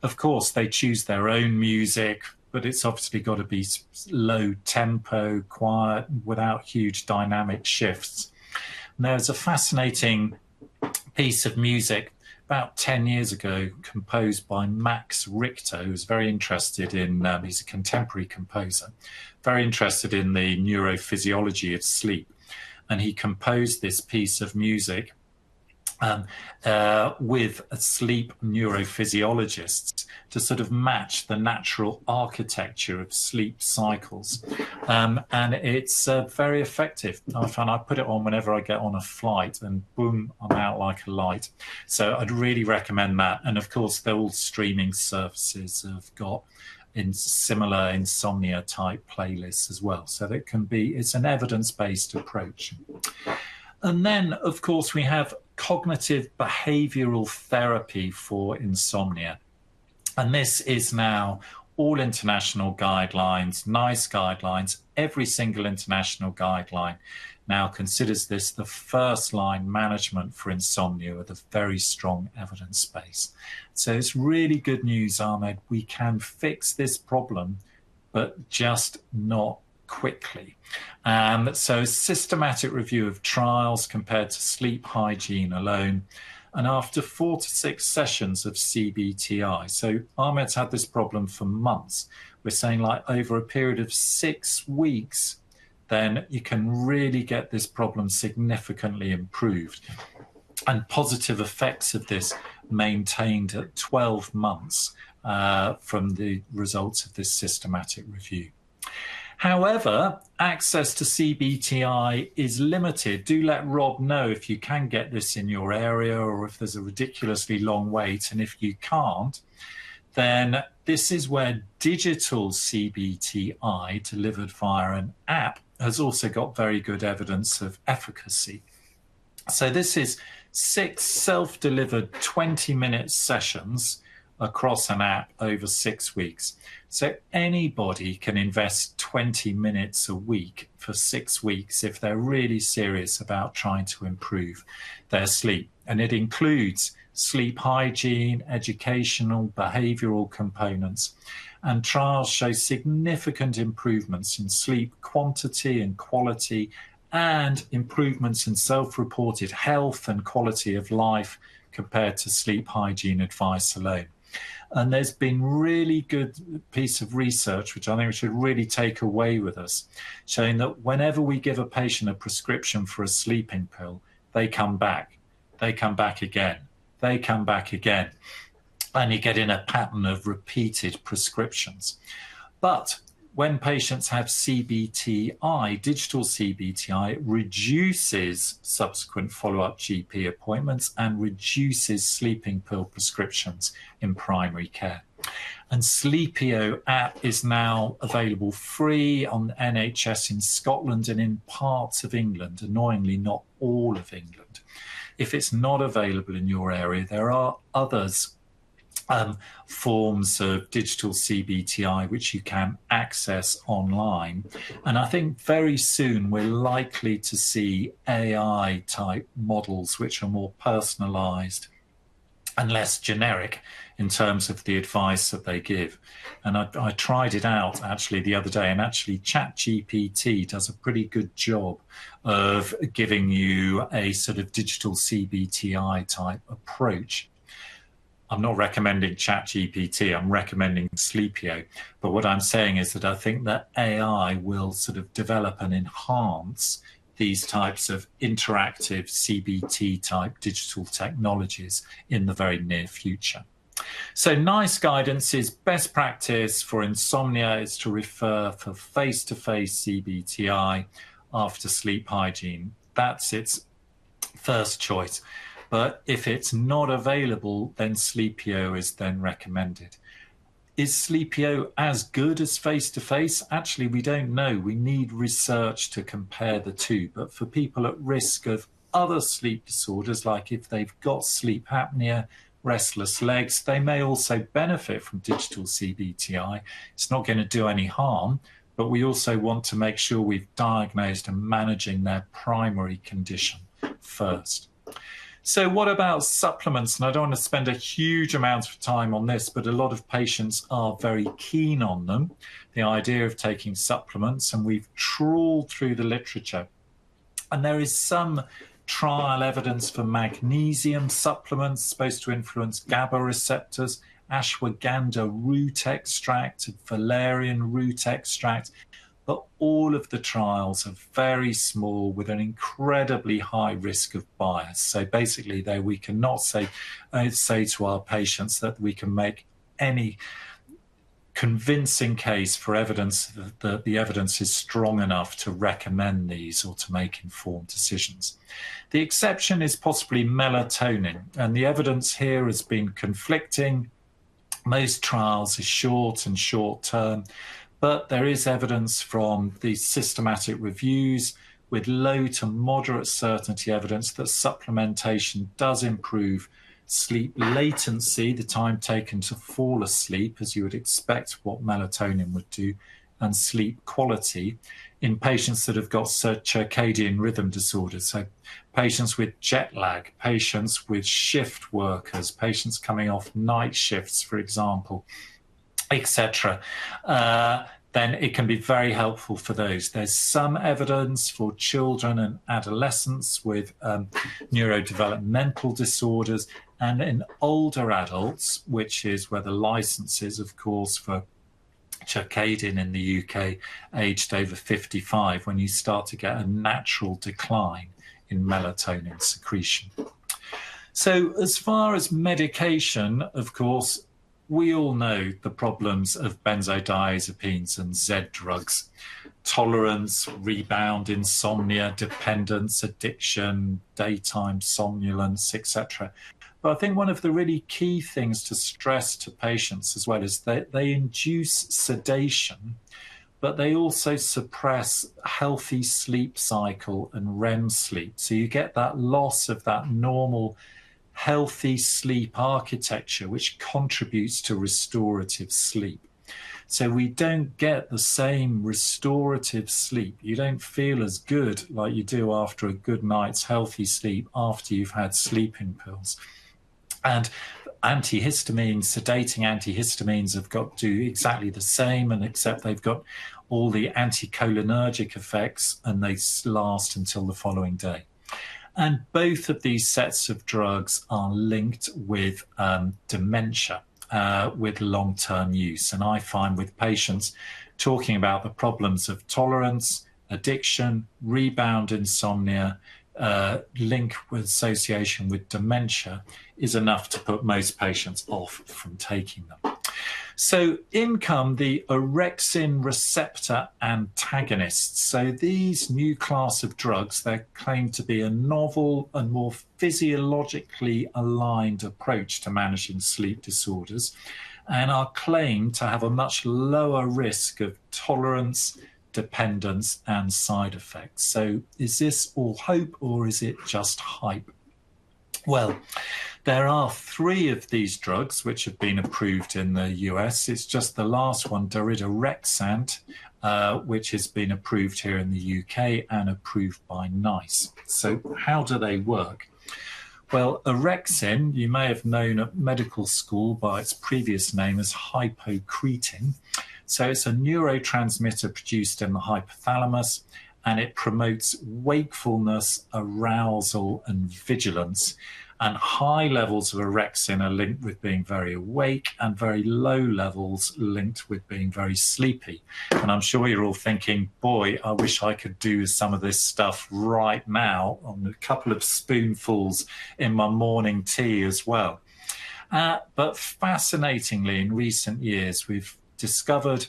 Of course, they choose their own music, but it's obviously got to be low tempo, quiet, without huge dynamic shifts. And there's a fascinating piece of music about 10 years ago, composed by Max Richter, who's very interested in, he's a contemporary composer, very interested in the neurophysiology of sleep. And he composed this piece of music with sleep neurophysiologists to sort of match the natural architecture of sleep cycles. And it's very effective. I find I put it on whenever I get on a flight and boom, I'm out like a light. So I'd really recommend that. And of course, they're all streaming services have got in similar insomnia type playlists as well. So that can be, it's an evidence-based approach. And then, of course, we have cognitive behavioural therapy for insomnia. And this is now all international guidelines, NICE guidelines. Every single international guideline now considers this the first line management for insomnia with a very strong evidence base. So it's really good news, Ahmed. We can fix this problem, but just not quickly. So systematic review of trials compared to sleep hygiene alone. And after 4 to 6 sessions of CBTi, so Ahmed's had this problem for months. We're saying like over a period of 6 weeks, then you can really get this problem significantly improved. And positive effects of this maintained at 12 months from the results of this systematic review. However, access to CBTi is limited. Do let Rob know if you can get this in your area or if there's a ridiculously long wait. And if you can't, then this is where digital CBTi delivered via an app has also got very good evidence of efficacy. So this is 6 self-delivered 20-minute sessions across an app over 6 weeks. So anybody can invest 20 minutes a week for 6 weeks if they're really serious about trying to improve their sleep. And it includes sleep hygiene, educational, behavioural components. And trials show significant improvements in sleep quantity and quality, and improvements in self-reported health and quality of life compared to sleep hygiene advice alone. And there's been really good piece of research, which I think we should really take away with us, showing that whenever we give a patient a prescription for a sleeping pill, they come back again, they come back again. And you get in a pattern of repeated prescriptions. But when patients have CBTi, digital CBTi, it reduces subsequent follow-up GP appointments and reduces sleeping pill prescriptions in primary care. And Sleepio app is now available free on NHS in Scotland and in parts of England, annoyingly not all of England. If it's not available in your area, there are others forms of digital CBTi which you can access online. And I think very soon we're likely to see AI type models which are more personalized and less generic in terms of the advice that they give. And I tried it out actually the other day, and actually ChatGPT does a pretty good job of giving you a sort of digital CBTi type approach. I'm not recommending ChatGPT, I'm recommending Sleepio. But what I'm saying is that I think that AI will sort of develop and enhance these types of interactive CBT type digital technologies in the very near future. So NICE guidance is best practice for insomnia is to refer for face-to-face CBTi after sleep hygiene. That's its first choice. But if it's not available, then Sleepio is then recommended. Is Sleepio as good as face-to-face? Actually, we don't know. We need research to compare the two. But for people at risk of other sleep disorders, like if they've got sleep apnea, restless legs, they may also benefit from digital CBTi. It's not going to do any harm, but we also want to make sure we've diagnosed and managing their primary condition first. So what about supplements? And I don't want to spend a huge amount of time on this, but a lot of patients are very keen on them, the idea of taking supplements, and we've trawled through the literature. And there is some trial evidence for magnesium supplements supposed to influence GABA receptors, ashwagandha root extract, valerian root extract. But all of the trials are very small with an incredibly high risk of bias. So basically, we cannot say to our patients that we can make any convincing case for evidence that the evidence is strong enough to recommend these or to make informed decisions. The exception is possibly melatonin, and the evidence here has been conflicting. Most trials are short and short-term, but there is evidence from these systematic reviews with low to moderate certainty evidence that supplementation does improve sleep latency, the time taken to fall asleep, as you would expect what melatonin would do, and sleep quality in patients that have got circadian rhythm disorders. So patients with jet lag, patients with shift workers, patients coming off night shifts, for example, etc. Then it can be very helpful for those. There's some evidence for children and adolescents with neurodevelopmental disorders, and in older adults, which is where the license is, of course, for circadian in the UK, aged over 55, when you start to get a natural decline in melatonin secretion. So as far as medication, of course, we all know the problems of benzodiazepines and Z drugs: tolerance, rebound, insomnia, dependence, addiction, daytime somnolence, etc. But I think one of the really key things to stress to patients as well is that they induce sedation, but they also suppress healthy sleep cycle and REM sleep. So you get that loss of that normal healthy sleep architecture, which contributes to restorative sleep. So we don't get the same restorative sleep. You don't feel as good like you do after a good night's healthy sleep after you've had sleeping pills. And antihistamines, sedating antihistamines have got to do exactly the same, and except they've got all the anticholinergic effects and they last until the following day. And both of these sets of drugs are linked with dementia, with long-term use. And I find with patients talking about the problems of tolerance, addiction, rebound insomnia, link with association with dementia is enough to put most patients off from taking them. So in come the orexin receptor antagonists. So these new class of drugs, they're claimed to be a novel and more physiologically aligned approach to managing sleep disorders, and are claimed to have a much lower risk of tolerance, dependence, and side effects. So is this all hope or is it just hype? Well, there are 3 of these drugs which have been approved in the US. It's just the last one, daridorexant, which has been approved here in the UK and approved by NICE. So how do they work? Well, orexin, you may have known at medical school by its previous name as hypocretin. So it's a neurotransmitter produced in the hypothalamus, and it promotes wakefulness, arousal, and vigilance. And high levels of orexin are linked with being very awake, and very low levels linked with being very sleepy. And I'm sure you're all thinking, boy, I wish I could do some of this stuff right now on a couple of spoonfuls in my morning tea as well. But fascinatingly, in recent years, we've discovered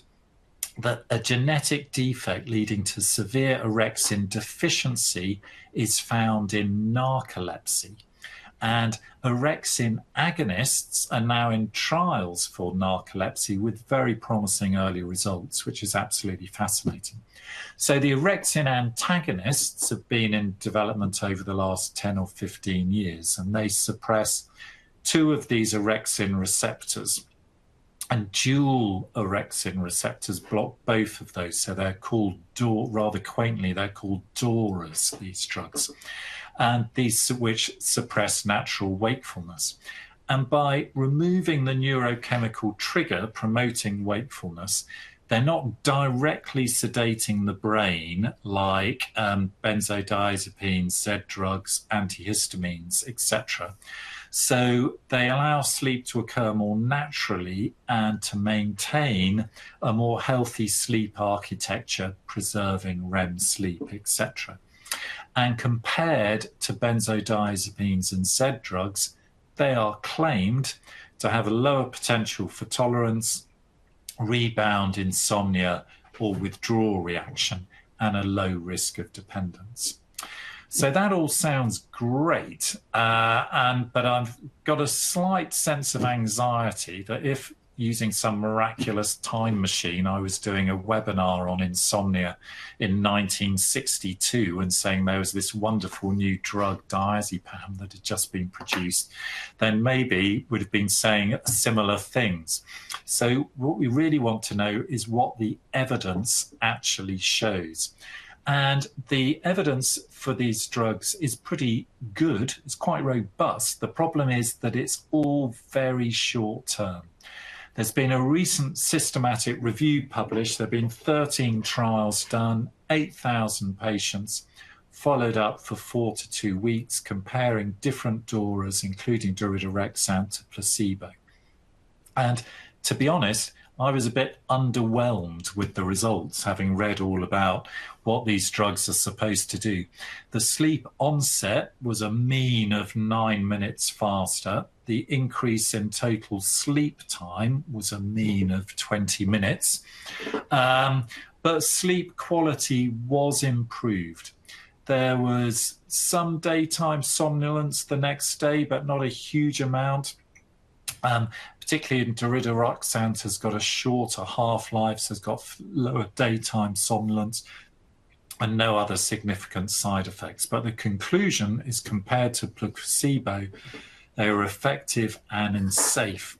that a genetic defect leading to severe orexin deficiency is found in narcolepsy. And orexin agonists are now in trials for narcolepsy with very promising early results, which is absolutely fascinating. So the orexin antagonists have been in development over the last 10 or 15 years, and they suppress two of these orexin receptors. And dual orexin receptors block both of those. So they're called, rather quaintly, they're called DORAs, these drugs, and these which suppress natural wakefulness. And by removing the neurochemical trigger promoting wakefulness, they're not directly sedating the brain like benzodiazepines, Z drugs, antihistamines, etc. So they allow sleep to occur more naturally and to maintain a more healthy sleep architecture, preserving REM sleep, etc. And compared to benzodiazepines and Z drugs, they are claimed to have a lower potential for tolerance, rebound, insomnia, or withdrawal reaction, and a low risk of dependence. So that all sounds great, but I've got a slight sense of anxiety that if, using some miraculous time machine, I was doing a webinar on insomnia in 1962 and saying there was this wonderful new drug, diazepam, that had just been produced, then maybe would have been saying similar things. So what we really want to know is what the evidence actually shows. And the evidence for these drugs is pretty good. It's quite robust. The problem is that it's all very short term. There's been a recent systematic review published. There have been 13 trials done, 8,000 patients followed up for 4 to 2 weeks, comparing different DORAs, including daridorexant, to placebo. And to be honest, I was a bit underwhelmed with the results, having read all about what these drugs are supposed to do. The sleep onset was a mean of 9 minutes faster. The increase in total sleep time was a mean of 20 minutes. But sleep quality was improved. There was some daytime somnolence the next day, but not a huge amount. Particularly in daridorexant has got a shorter half-life, so has got lower daytime somnolence and no other significant side effects. But the conclusion is, compared to placebo, they were effective and safe.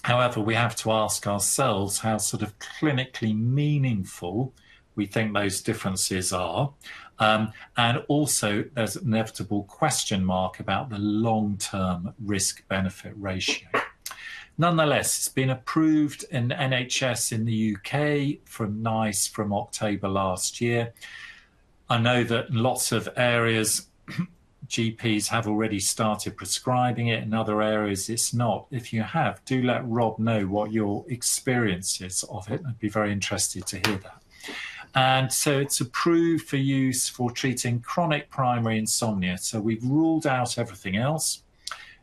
However, we have to ask ourselves how sort of clinically meaningful we think those differences are. And also, there's an inevitable question mark about the long-term risk-benefit ratio. Nonetheless, it's been approved in NHS in the UK from NICE from October last year. I know that in lots of areas, GPs have already started prescribing it. In other areas, it's not. If you have, do let Rob know what your experience is of it. I'd be very interested to hear that. And so it's approved for use for treating chronic primary insomnia. So we've ruled out everything else.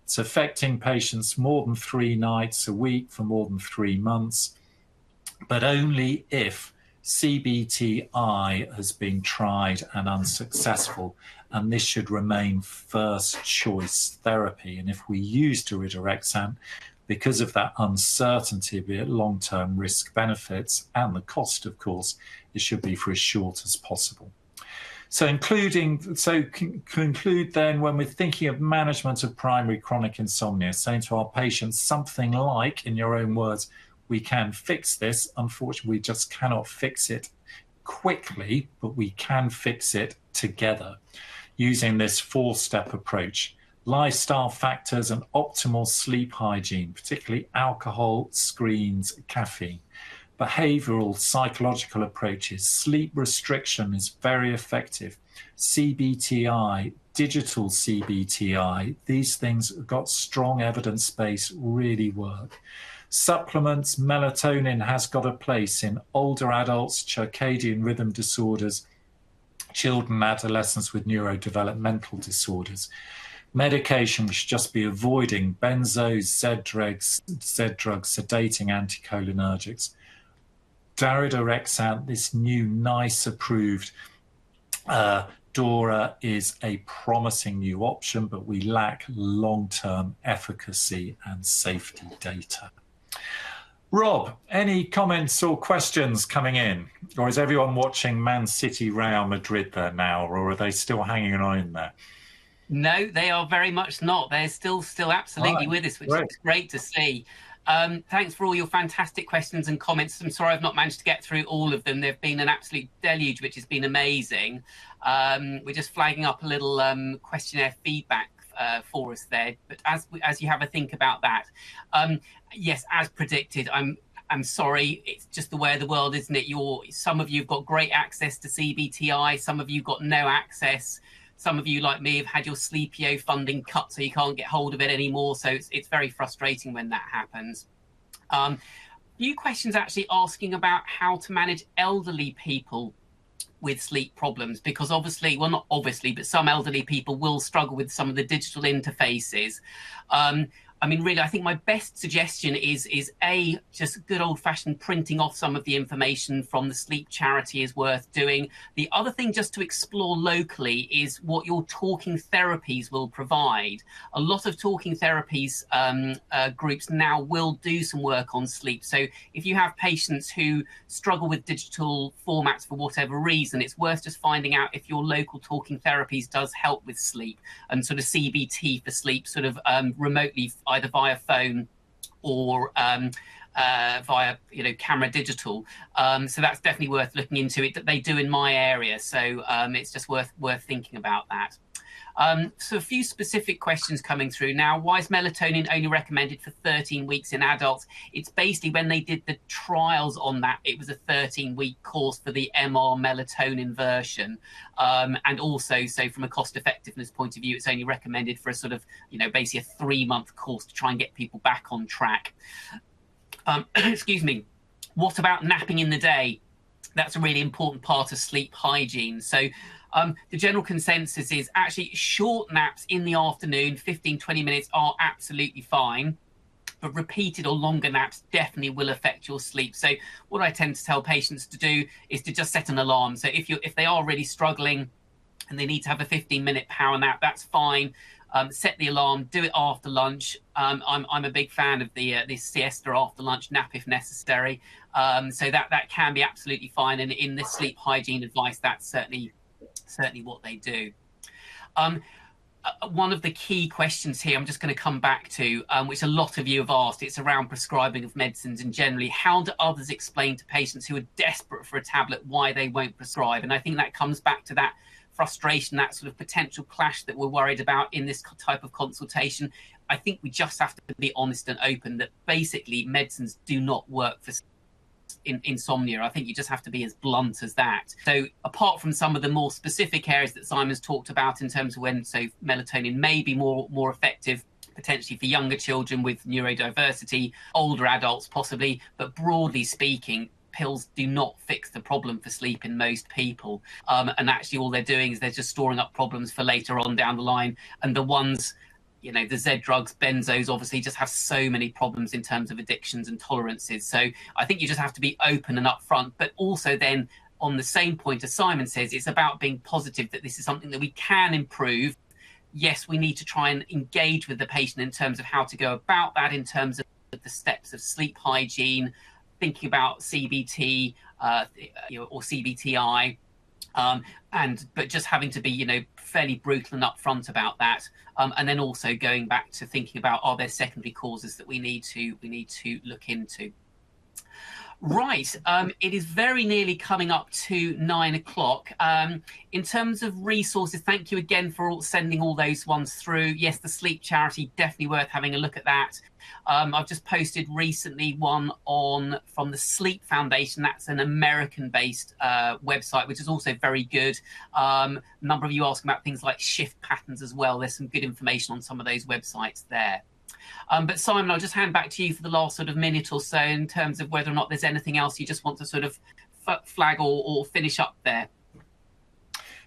It's affecting patients more than 3 nights a week for more than 3 months, but only if CBTi has been tried and unsuccessful. And this should remain first choice therapy. And if we use daridorexant, because of that uncertainty, be it long-term risk benefits and the cost, of course, it should be for as short as possible. So conclude then, when we're thinking of management of primary chronic insomnia, saying to our patients something like, in your own words, we can fix this. Unfortunately, we just cannot fix it quickly, but we can fix it together using this 4-step approach. Lifestyle factors and optimal sleep hygiene, particularly alcohol, screens, caffeine. Behavioural, psychological approaches. Sleep restriction is very effective. CBTi, digital CBTi, these things have got strong evidence base, really work. Supplements, melatonin has got a place in older adults, circadian rhythm disorders, children and adolescents with neurodevelopmental disorders. Medication, we should just be avoiding benzos, Z drugs, sedating anticholinergics. Daridorexant, this new NICE approved DORA is a promising new option, but we lack long-term efficacy and safety data. Rob, any comments or questions coming in? Or is everyone watching Man City Real Madrid there now, or are they still hanging on in there? No, they are very much not. They're still absolutely with us, which is great to see. Thanks for all your fantastic questions and comments. I'm sorry I've not managed to get through all of them. They've been an absolute deluge, which has been amazing. We're just flagging up a little questionnaire feedback for us there. But as you have a think about that, yes, as predicted, I'm sorry, it's just the way of the world, isn't it? Some of you have got great access to CBTi, some of you got no access. Some of you, like me, have had your Sleepio funding cut, so you can't get hold of it anymore. So it's very frustrating when that happens. Few questions actually asking about how to manage elderly people with sleep problems, because obviously, well, not obviously, but some elderly people will struggle with some of the digital interfaces. I mean, really, I think my best suggestion is just good old-fashioned printing off some of the information from the sleep charity is worth doing. The other thing just to explore locally is what your talking therapies will provide. A lot of talking therapies groups now will do some work on sleep. So if you have patients who struggle with digital formats for whatever reason, it's worth just finding out if your local talking therapies does help with sleep, and sort of CBT for sleep, sort of remotely, either via phone or via camera digital. So that's definitely worth looking into. It they do in my area, so it's just worth thinking about that. So a few specific questions coming through now. Why is melatonin only recommended for 13 weeks in adults? It's basically when they did the trials on that, it was a 13-week course for the MR melatonin version. And also, so from a cost effectiveness point of view, it's only recommended for a sort of, basically a 3-month course to try and get people back on track. Excuse me. What about napping in the day? That's a really important part of sleep hygiene. So the general consensus is actually short naps in the afternoon, 15, 20 minutes, are absolutely fine. But repeated or longer naps definitely will affect your sleep. So what I tend to tell patients to do is to just set an alarm. So if they are really struggling and they need to have a 15-minute power nap, that's fine. Set the alarm, do it after lunch. I'm a big fan of the siesta after lunch nap if necessary. So that can be absolutely fine. And in the sleep hygiene advice, that's certainly what they do. One of the key questions here, I'm just going to come back to, which a lot of you have asked, it's around prescribing of medicines and generally, how do others explain to patients who are desperate for a tablet why they won't prescribe? And I think that comes back to that frustration, that sort of potential clash that we're worried about in this type of consultation. I think we just have to be honest and open that basically medicines do not work for insomnia. I think you just have to be as blunt as that. So apart from some of the more specific areas that Simon's talked about in terms of when melatonin may be more effective, potentially for younger children with neurodiversity, older adults possibly, but broadly speaking, pills do not fix the problem for sleep in most people. And actually all they're doing is they're just storing up problems for later on down the line. And the ones, the Z drugs, benzos, obviously just have so many problems in terms of addictions and tolerances. So I think you just have to be open and upfront, but also then on the same point as Simon says, it's about being positive that this is something that we can improve. Yes, we need to try and engage with the patient in terms of how to go about that, in terms of the steps of sleep hygiene, thinking about CBT or CBTi, but just having to be fairly brutal and upfront about that, and then also going back to thinking about, are there secondary causes that we need to look into. Right, it is very nearly coming up to 9 o'clock. In terms of resources, thank you again for sending all those ones through. Yes, the sleep charity, definitely worth having a look at that. I've just posted recently one from the Sleep Foundation. That's an American-based website, which is also very good. A number of you asking about things like shift patterns as well. There's some good information on some of those websites there. But Simon, I'll just hand back to you for the last sort of minute or so in terms of whether or not there's anything else you just want to sort of flag or finish up there.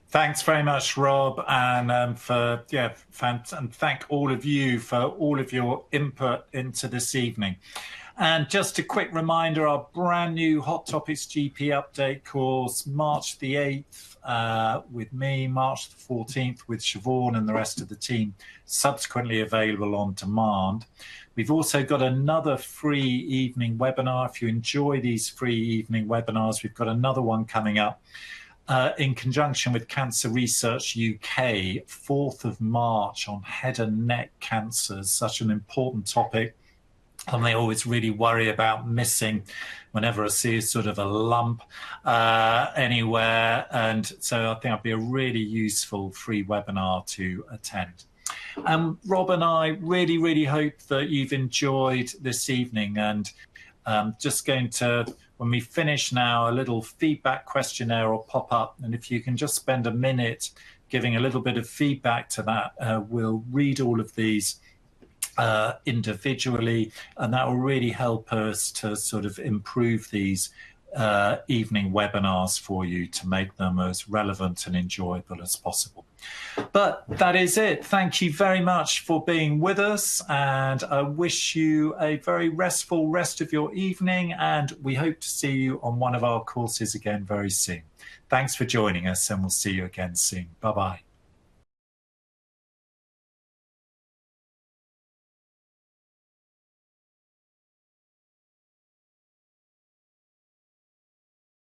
Thanks very much, Rob, and and thank all of you for all of your input into this evening. And just a quick reminder, our brand new Hot Topics GP update course, March the 8th with me, March the 14th with Siobhan and the rest of the team, subsequently available on demand. We've also got another free evening webinar. If you enjoy these free evening webinars, we've got another one coming up in conjunction with Cancer Research UK, 4th of March, on head and neck cancers, such an important topic. And they always really worry about missing whenever I see sort of a lump anywhere. And so I think it'll be a really useful free webinar to attend. Rob and I really hope that you've enjoyed this evening, and just going to, when we finish now, a little feedback questionnaire will pop up, and if you can just spend a minute giving a little bit of feedback to that, we'll read all of these individually, and that will really help us to sort of improve these evening webinars for you to make them as relevant and enjoyable as possible. But that is it. Thank you very much for being with us, and I wish you a very restful rest of your evening, and we hope to see you on one of our courses again very soon. Thanks for joining us, and we'll see you again soon. Bye-bye.